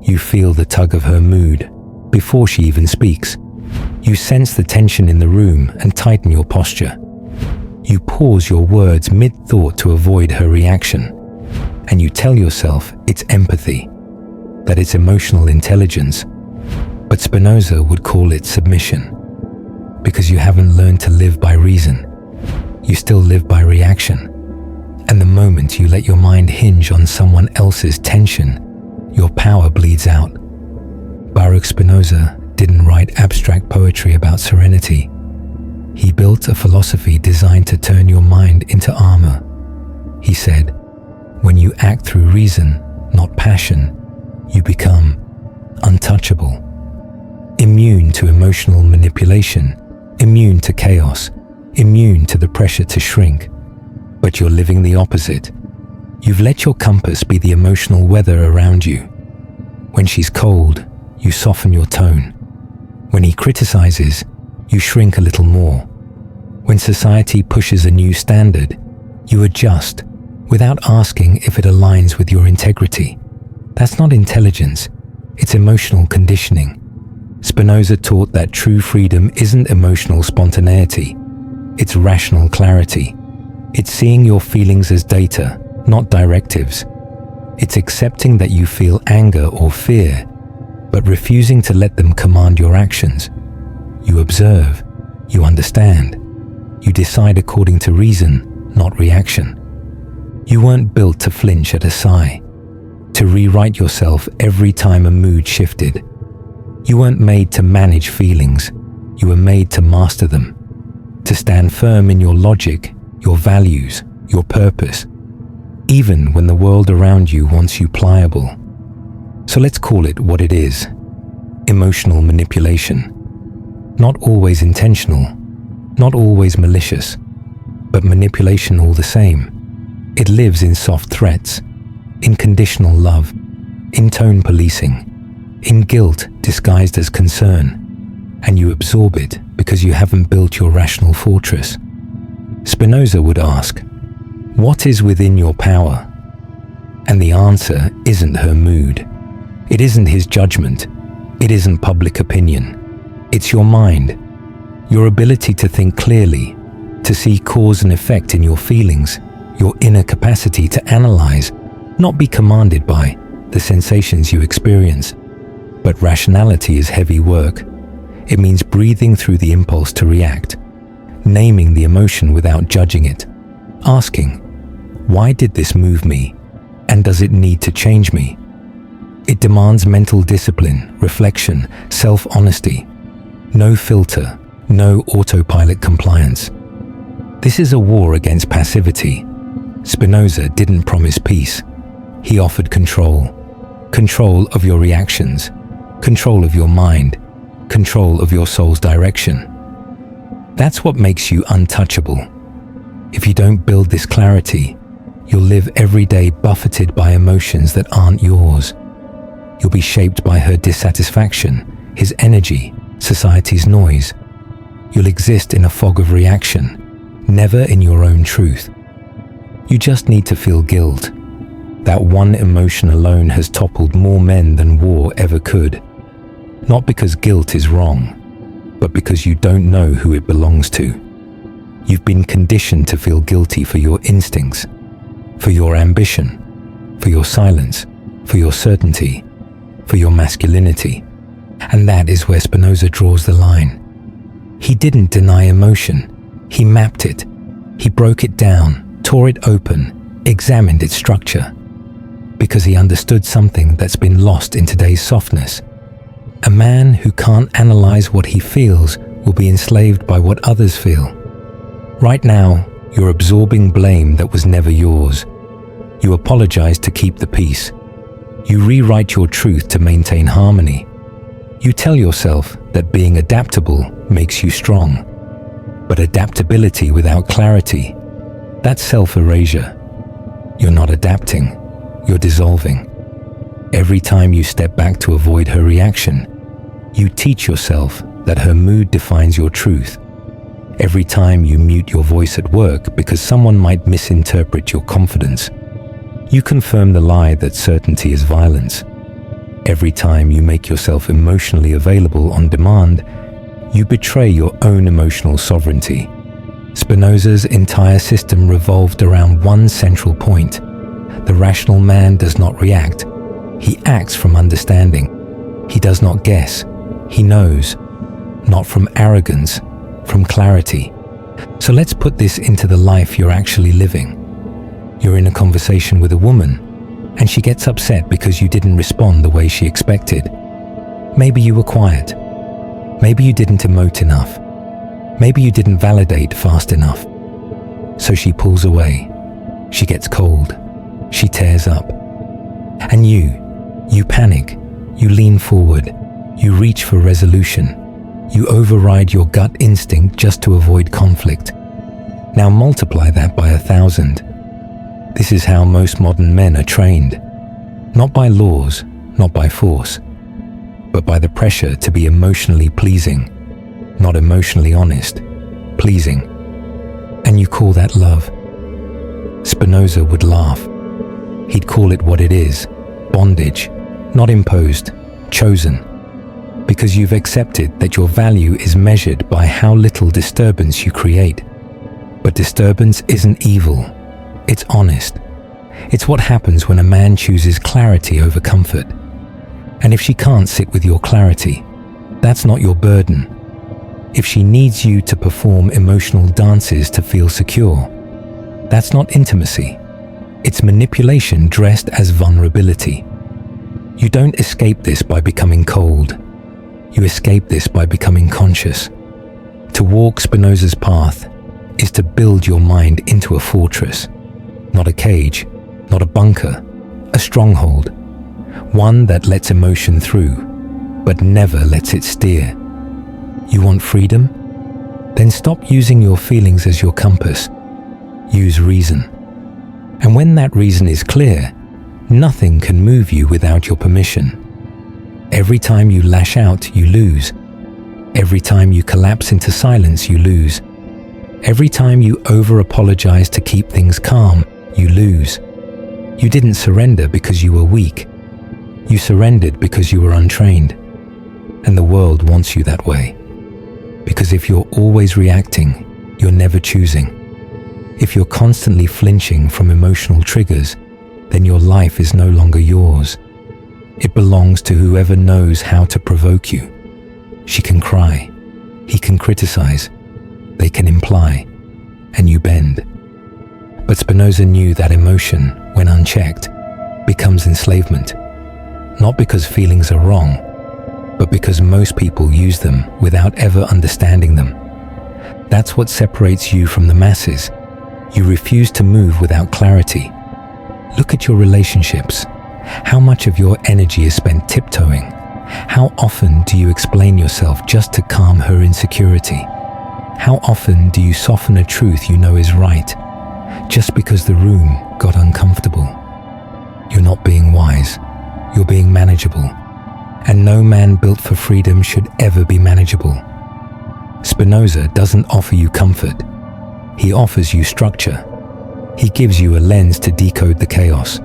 You feel the tug of her mood before she even speaks. You sense the tension in the room and tighten your posture. You pause your words mid-thought to avoid her reaction, and you tell yourself it's empathy, that it's emotional intelligence, but Spinoza would call it submission, because you haven't learned to live by reason. You still live by reaction, and the moment you let your mind hinge on someone else's tension, your power bleeds out. Baruch Spinoza didn't write abstract poetry about serenity. He built a philosophy designed to turn your mind into armor. He said, when you act through reason, not passion, you become untouchable, immune to emotional manipulation, immune to chaos, immune to the pressure to shrink. But you're living the opposite. You've let your compass be the emotional weather around you. When she's cold, you soften your tone. When he criticizes, you shrink a little more. When society pushes a new standard, you adjust without asking if it aligns with your integrity. That's not intelligence, it's emotional conditioning. Spinoza taught that true freedom isn't emotional spontaneity, it's rational clarity. It's seeing your feelings as data, not directives. It's accepting that you feel anger or fear, but refusing to let them command your actions. You observe, you understand, you decide according to reason, not reaction. You weren't built to flinch at a sigh, to rewrite yourself every time a mood shifted. You weren't made to manage feelings, you were made to master them, to stand firm in your logic, your values, your purpose, even when the world around you wants you pliable. So let's call it what it is: emotional manipulation. Not always intentional, not always malicious, but manipulation all the same. It lives in soft threats, in conditional love, in tone policing, in guilt disguised as concern, and you absorb it because you haven't built your rational fortress. Spinoza would ask, what is within your power? And the answer isn't her mood. It isn't his judgment. It isn't public opinion. It's your mind, your ability to think clearly, to see cause and effect in your feelings, your inner capacity to analyze, not be commanded by the sensations you experience. But rationality is heavy work. It means breathing through the impulse to react, naming the emotion without judging it, asking, why did this move me, and does it need to change me? It demands mental discipline, reflection, self-honesty, no filter, no autopilot compliance. This is a war against passivity. Spinoza didn't promise peace. He offered control. Control of your reactions, control of your mind, control of your soul's direction. That's what makes you untouchable. If you don't build this clarity, you'll live every day buffeted by emotions that aren't yours. You'll be shaped by her dissatisfaction, his energy, society's noise. You'll exist in a fog of reaction, never in your own truth. You just need to feel guilt. That one emotion alone has toppled more men than war ever could. Not because guilt is wrong, but because you don't know who it belongs to. You've been conditioned to feel guilty for your instincts, for your ambition, for your silence, for your certainty, for your masculinity. And that is where Spinoza draws the line. He didn't deny emotion. He mapped it. He broke it down, tore it open, examined its structure. Because he understood something that's been lost in today's softness. A man who can't analyze what he feels will be enslaved by what others feel. Right now, you're absorbing blame that was never yours. You apologize to keep the peace. You rewrite your truth to maintain harmony. You tell yourself that being adaptable makes you strong. But adaptability without clarity, that's self-erasure. You're not adapting, you're dissolving. Every time you step back to avoid her reaction, you teach yourself that her mood defines your truth. Every time you mute your voice at work because someone might misinterpret your confidence, you confirm the lie that certainty is violence. Every time you make yourself emotionally available on demand, you betray your own emotional sovereignty. Spinoza's entire system revolved around one central point. The rational man does not react. He acts from understanding. He does not guess. He knows. Not from arrogance, from clarity. So let's put this into the life you're actually living. You're in a conversation with a woman, and she gets upset because you didn't respond the way she expected. Maybe you were quiet. Maybe you didn't emote enough. Maybe you didn't validate fast enough. So she pulls away. She gets cold. She tears up. And you panic. You lean forward. You reach for resolution. You override your gut instinct just to avoid conflict. Now multiply that by 1,000. This is how most modern men are trained. Not by laws, not by force, but by the pressure to be emotionally pleasing, not emotionally honest, pleasing. And you call that love? Spinoza would laugh. He'd call it what it is, bondage, not imposed, chosen. Because you've accepted that your value is measured by how little disturbance you create. But disturbance isn't evil, it's honest. It's what happens when a man chooses clarity over comfort. And if she can't sit with your clarity, that's not your burden. If she needs you to perform emotional dances to feel secure, that's not intimacy. It's manipulation dressed as vulnerability. You don't escape this by becoming cold. You escape this by becoming conscious. To walk Spinoza's path is to build your mind into a fortress, not a cage, not a bunker, a stronghold, one that lets emotion through, but never lets it steer. You want freedom? Then stop using your feelings as your compass. Use reason. And when that reason is clear, nothing can move you without your permission. Every time you lash out, you lose. Every time you collapse into silence, you lose. Every time you over-apologize to keep things calm, you lose. You didn't surrender because you were weak. You surrendered because you were untrained. And the world wants you that way. Because if you're always reacting, you're never choosing. If you're constantly flinching from emotional triggers, then your life is no longer yours. It belongs to whoever knows how to provoke you. She can cry. He can criticize. They can imply. And you bend. But Spinoza knew that emotion, when unchecked, becomes enslavement. Not because feelings are wrong, but because most people use them without ever understanding them. That's what separates you from the masses. You refuse to move without clarity. Look at your relationships. How much of your energy is spent tiptoeing? How often do you explain yourself just to calm her insecurity? How often do you soften a truth you know is right, just because the room got uncomfortable? You're not being wise. You're being manageable. And no man built for freedom should ever be manageable. Spinoza doesn't offer you comfort. He offers you structure. He gives you a lens to decode the chaos.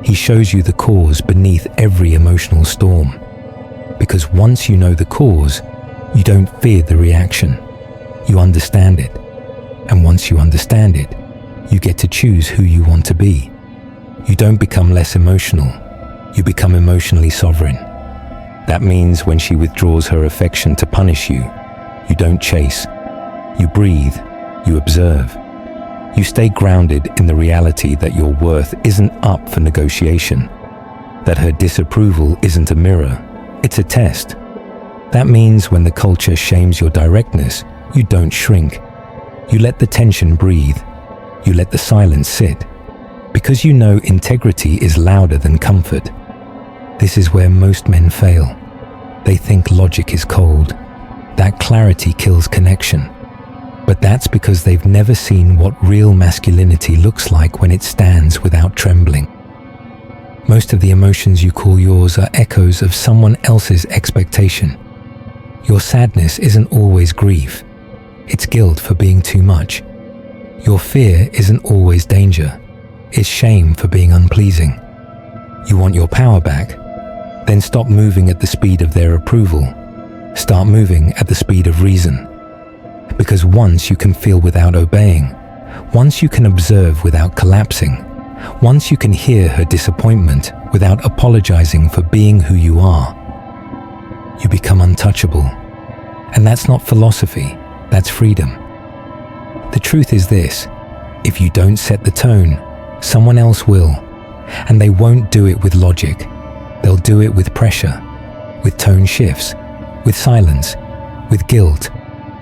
He shows you the cause beneath every emotional storm. Because once you know the cause, you don't fear the reaction. You understand it. And once you understand it, you get to choose who you want to be. You don't become less emotional. You become emotionally sovereign. That means when she withdraws her affection to punish you, you don't chase. You breathe. You observe. You stay grounded in the reality that your worth isn't up for negotiation, that her disapproval isn't a mirror, it's a test. That means when the culture shames your directness, you don't shrink. You let the tension breathe. You let the silence sit. Because you know integrity is louder than comfort. This is where most men fail. They think logic is cold. That clarity kills connection. But that's because they've never seen what real masculinity looks like when it stands without trembling. Most of the emotions you call yours are echoes of someone else's expectation. Your sadness isn't always grief. It's guilt for being too much. Your fear isn't always danger. It's shame for being unpleasing. You want your power back? then stop moving at the speed of their approval. Start moving at the speed of reason. Because once you can feel without obeying, once you can observe without collapsing, once you can hear her disappointment without apologizing for being who you are, you become untouchable. And that's not philosophy, that's freedom. The truth is this: if you don't set the tone, someone else will. And they won't do it with logic. They'll do it with pressure, with tone shifts, with silence, with guilt.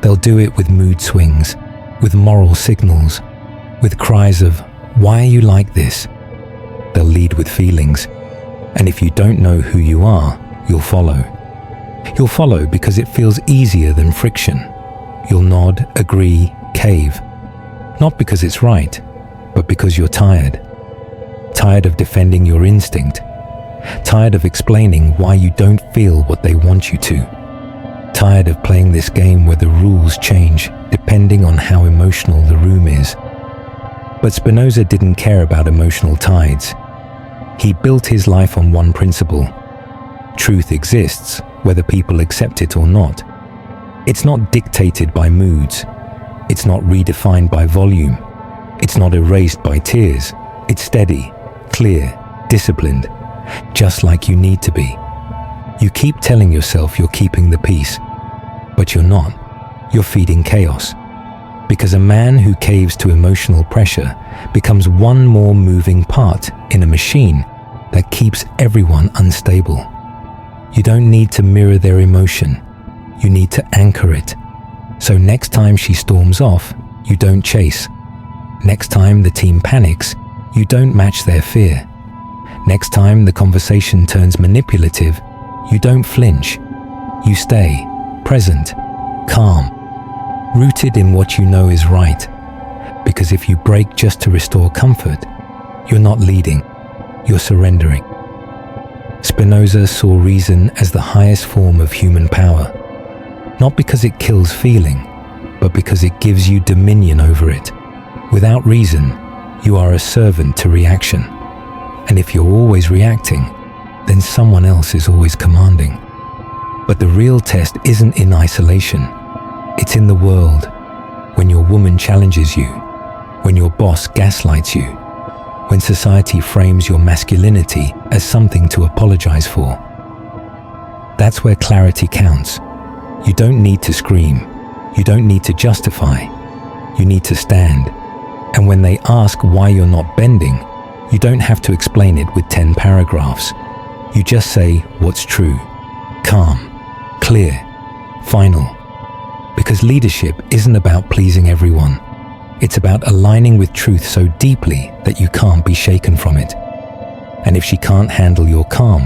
They'll do it with mood swings, with moral signals, with cries of, "Why are you like this?" They'll lead with feelings. And if you don't know who you are, you'll follow. You'll follow because it feels easier than friction. You'll nod, agree, cave. Not because it's right, but because you're tired. Tired of defending your instinct. Tired of explaining why you don't feel what they want you to. Tired of playing this game where the rules change depending on how emotional the room is. But Spinoza didn't care about emotional tides. He built his life on one principle. Truth exists, whether people accept it or not. It's not dictated by moods. It's not redefined by volume. It's not erased by tears. It's steady, clear, disciplined, just like you need to be. You keep telling yourself you're keeping the peace, but you're not. You're feeding chaos. Because a man who caves to emotional pressure becomes one more moving part in a machine that keeps everyone unstable. You don't need to mirror their emotion. You need to anchor it. So next time she storms off, you don't chase. Next time the team panics, you don't match their fear. Next time the conversation turns manipulative, you don't flinch. You stay present, calm, rooted in what you know is right. Because if you break just to restore comfort, you're not leading, you're surrendering. Spinoza saw reason as the highest form of human power, not because it kills feeling, but because it gives you dominion over it. Without reason, you are a servant to reaction. And if you're always reacting, then someone else is always commanding. But the real test isn't in isolation. It's in the world. When your woman challenges you, when your boss gaslights you, when society frames your masculinity as something to apologize for. That's where clarity counts. You don't need to scream. You don't need to justify. You need to stand. And when they ask why you're not bending, you don't have to explain it with 10 paragraphs. You just say what's true, calm, clear, final. Because leadership isn't about pleasing everyone. It's about aligning with truth so deeply that you can't be shaken from it. And if she can't handle your calm,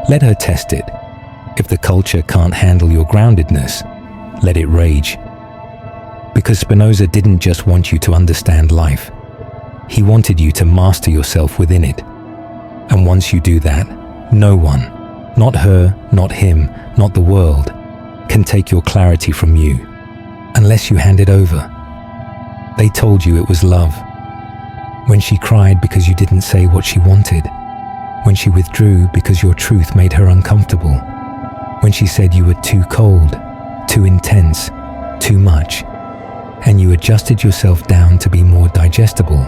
let her test it. If the culture can't handle your groundedness, let it rage. Because Spinoza didn't just want you to understand life. He wanted you to master yourself within it. And once you do that, no one, not her, not him, not the world, can take your clarity from you, unless you hand it over. They told you it was love. When she cried because you didn't say what she wanted. When she withdrew because your truth made her uncomfortable. When she said you were too cold, too intense, too much, and you adjusted yourself down to be more digestible.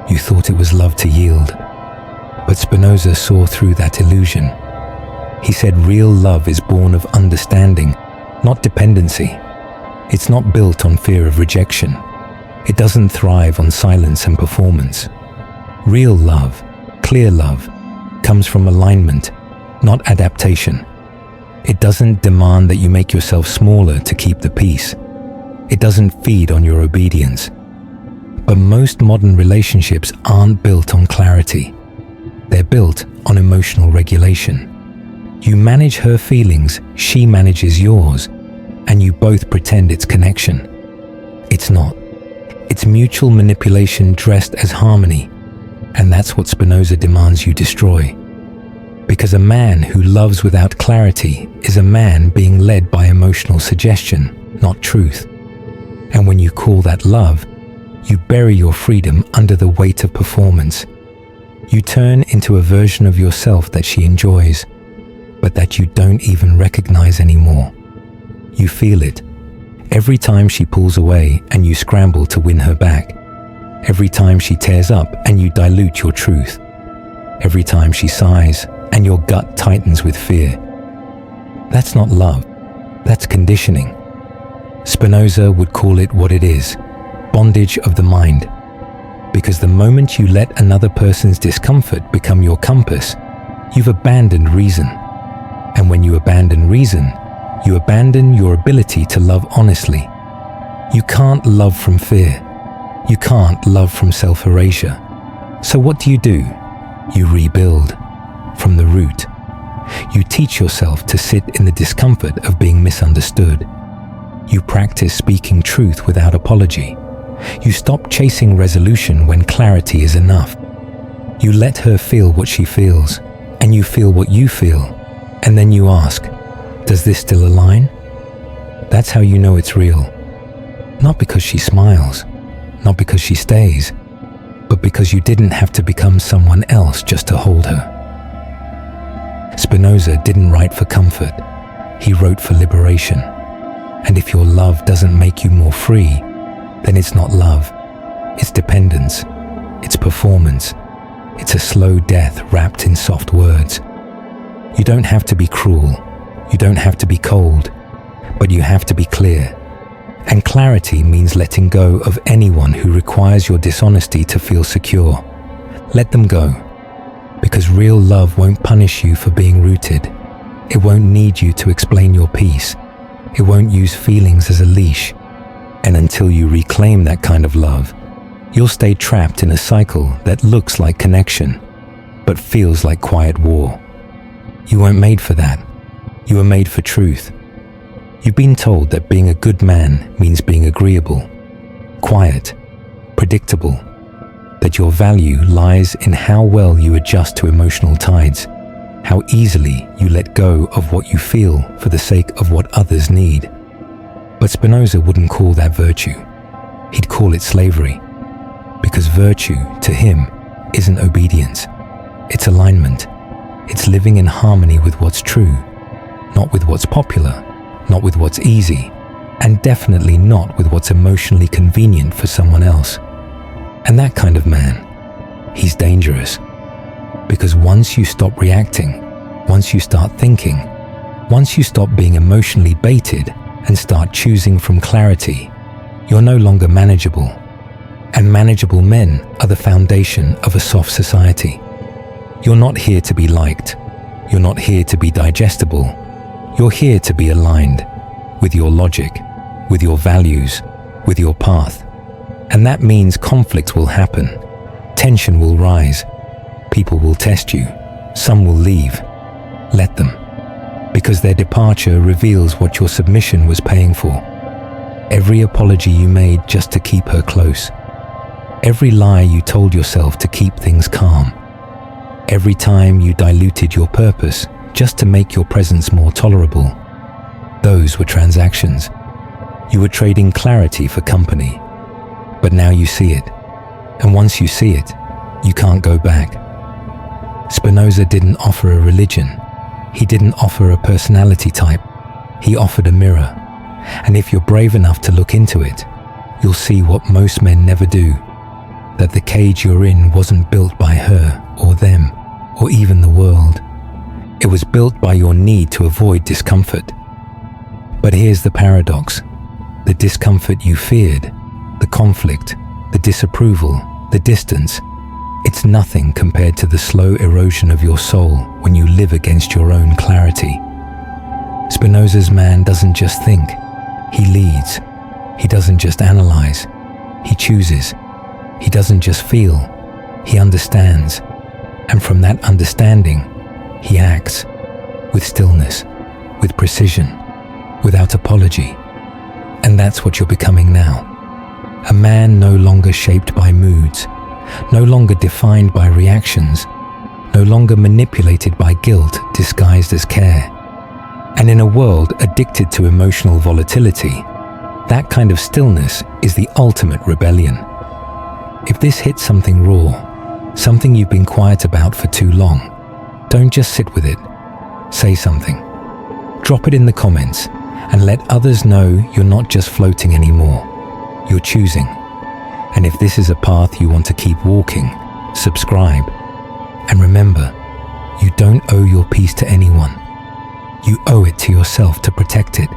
You thought it was love to yield. But Spinoza saw through that illusion. He said real love is born of understanding, not dependency. It's not built on fear of rejection. It doesn't thrive on silence and performance. Real love, clear love, comes from alignment, not adaptation. It doesn't demand that you make yourself smaller to keep the peace. It doesn't feed on your obedience. But most modern relationships aren't built on clarity. They're built on emotional regulation. You manage her feelings, she manages yours, and you both pretend it's connection. It's not. It's mutual manipulation dressed as harmony, and that's what Spinoza demands you destroy. Because a man who loves without clarity is a man being led by emotional suggestion, not truth. And when you call that love, you bury your freedom under the weight of performance. You turn into a version of yourself that she enjoys, but that you don't even recognize anymore. You feel it every time she pulls away and you scramble to win her back. Every time she tears up and you dilute your truth. Every time she sighs and your gut tightens with fear. That's not love, that's conditioning. Spinoza would call it what it is, bondage of the mind. Because the moment you let another person's discomfort become your compass, you've abandoned reason. And when you abandon reason, you abandon your ability to love honestly. You can't love from fear. You can't love from self-erasure. So what do? You rebuild from the root. You teach yourself to sit in the discomfort of being misunderstood. You practice speaking truth without apology. You stop chasing resolution when clarity is enough. You let her feel what she feels, and you feel what you feel, and then you ask, does this still align? That's how you know it's real. Not because she smiles, not because she stays, but because you didn't have to become someone else just to hold her. Spinoza didn't write for comfort, he wrote for liberation. And if your love doesn't make you more free, then it's not love, it's dependence, it's performance, it's a slow death wrapped in soft words. You don't have to be cruel, you don't have to be cold, but you have to be clear. And clarity means letting go of anyone who requires your dishonesty to feel secure. Let them go, because real love won't punish you for being rooted. It won't need you to explain your peace. It won't use feelings as a leash. And until you reclaim that kind of love, you'll stay trapped in a cycle that looks like connection, but feels like quiet war. You weren't made for that. You were made for truth. You've been told that being a good man means being agreeable, quiet, predictable, that your value lies in how well you adjust to emotional tides, how easily you let go of what you feel for the sake of what others need. But Spinoza wouldn't call that virtue. He'd call it slavery, because virtue, to him, isn't obedience. It's alignment. It's living in harmony with what's true, not with what's popular, not with what's easy, and definitely not with what's emotionally convenient for someone else. And that kind of man, he's dangerous. Because once you stop reacting, once you start thinking, once you stop being emotionally baited and start choosing from clarity, you're no longer manageable. And manageable men are the foundation of a soft society. You're not here to be liked. You're not here to be digestible. You're here to be aligned with your logic, with your values, with your path. And that means conflict will happen. Tension will rise. People will test you. Some will leave. Let them. Because their departure reveals what your submission was paying for. Every apology you made just to keep her close. Every lie you told yourself to keep things calm. Every time you diluted your purpose just to make your presence more tolerable. Those were transactions. You were trading clarity for company. But now you see it. And once you see it, you can't go back. Spinoza didn't offer a religion. He didn't offer a personality type. He offered a mirror. And if you're brave enough to look into it, you'll see what most men never do. That the cage you're in wasn't built by her or them or even the world. It was built by your need to avoid discomfort. But here's the paradox. The discomfort you feared, the conflict, the disapproval, the distance, it's nothing compared to the slow erosion of your soul when you live against your own clarity. Spinoza's man doesn't just think, he leads. He doesn't just analyze, he chooses. He doesn't just feel, he understands. And from that understanding, he acts with stillness, with precision, without apology. And that's what you're becoming now. A man no longer shaped by moods, no longer defined by reactions, no longer manipulated by guilt disguised as care. And in a world addicted to emotional volatility, that kind of stillness is the ultimate rebellion. If this hits something raw, something you've been quiet about for too long, don't just sit with it. say something. Drop it in the comments and let others know you're not just floating anymore. You're choosing. And if this is a path you want to keep walking, subscribe. And remember, you don't owe your peace to anyone. You owe it to yourself to protect it.